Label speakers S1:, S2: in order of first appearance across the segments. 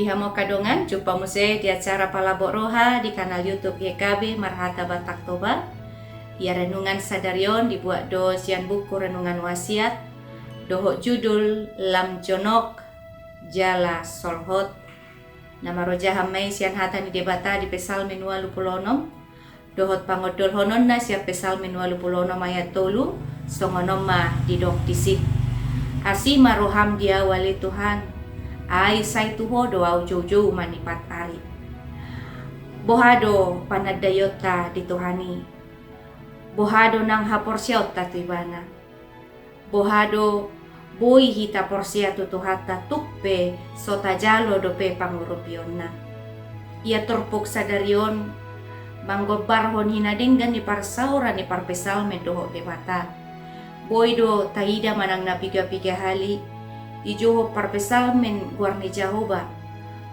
S1: Hamo kadongan, jumpa muse di acara Palabok Roha di kanal YouTube YKB Marhata Batak Toba. Ya renungan sadarion dibuat do sian buku renungan wasiat. Dohok judul Lam Jonok Jala Solhot. Nama roja hamai sian hata ni debata di pesal menua lupulonom. Dohot pangodol honon na sian pesal menua lupulonom ayat tolu. Songonoma di dok disik. Asi maroham dia wali Tuhan. Ai sai tuho doa jojo manipat ari. Bohado panadayota di Tuhani. Bohado nang haporsiota tuibana. Bohado boy hita porsia tutuhata tukpe sota jalo dope pangurupionna. Ia turpuk sadarion manggobarhon hinadenggan ni parsaura ni parpesal mendoho debata. Boy do taida manang na piga-piga hali. Ijoho parpesal men guarni Jahoba.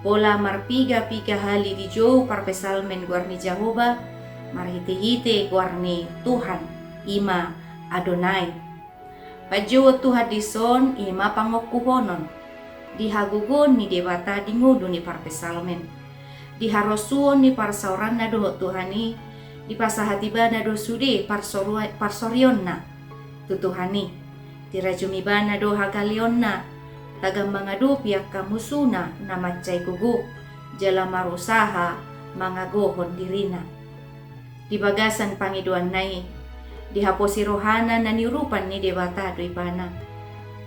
S1: Bola marpiga-piga hali di jo parpesal men guarni Jahoba. Marhite-hite guarni Tuhan ima Adonai. Pajo Tuhan dison ima pangokuhonon. Dihagugon ni debata di ngudu ni parpesal men. Diharosuon ni parsauran na doho Tuhani. Di pasahatiba na do sude parsorion na tutuhani. Tirajumibana do hagalion na. Tagang mga do piyak kamusuna na matchay gugu. Jala marusaha mga gohon dirina. Dibagasan pangiduan nai. Dihaposi rohana na nirupan ni debata do ipana.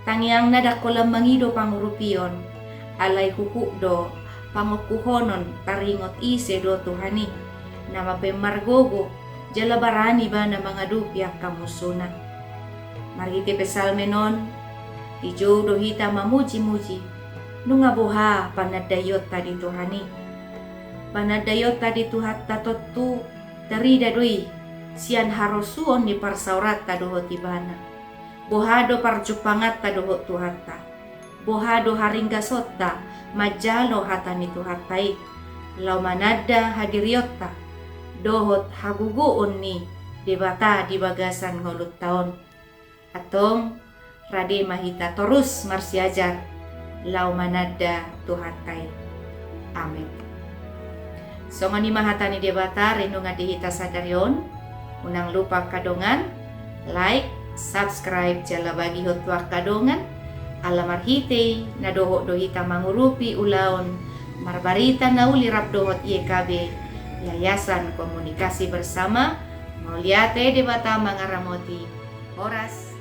S1: Tangiang nadakolam mangido pangurupion. Alay hukukdo pangukuhonon taringot ise do Tuhani. Na mapemargogo jala barani ba na mga do piyak kamusuna. Margiti pesal menon. Ijo do hita mamuji-muji. Nunga buha panadayot tadi Tuhani. Panadayot tadi Tuhat tatotu terida doi. Sian harosuon ni parsaurat tadoho tibana. Bohado parjupangat tadoho Tuhata. Bohado haringgasota majalo hata ni Tuhatai. Lau manada hadiriota. Dohot haguguon ni debata di bagasan ngolut taon. Atong rade mahita terus marsiajar lau manada Tuhatai. Amin. So ngani mahatani debata renungan dihita sadarion. Unang lupa kadongan, like, subscribe jala bagi hotwa kadongan. Alamar hite na dohot dohita mangurupi ulaon marbarita na ulirap dohot YKB Yayasan Komunikasi Bersama Mauliate debata mangaramoti oras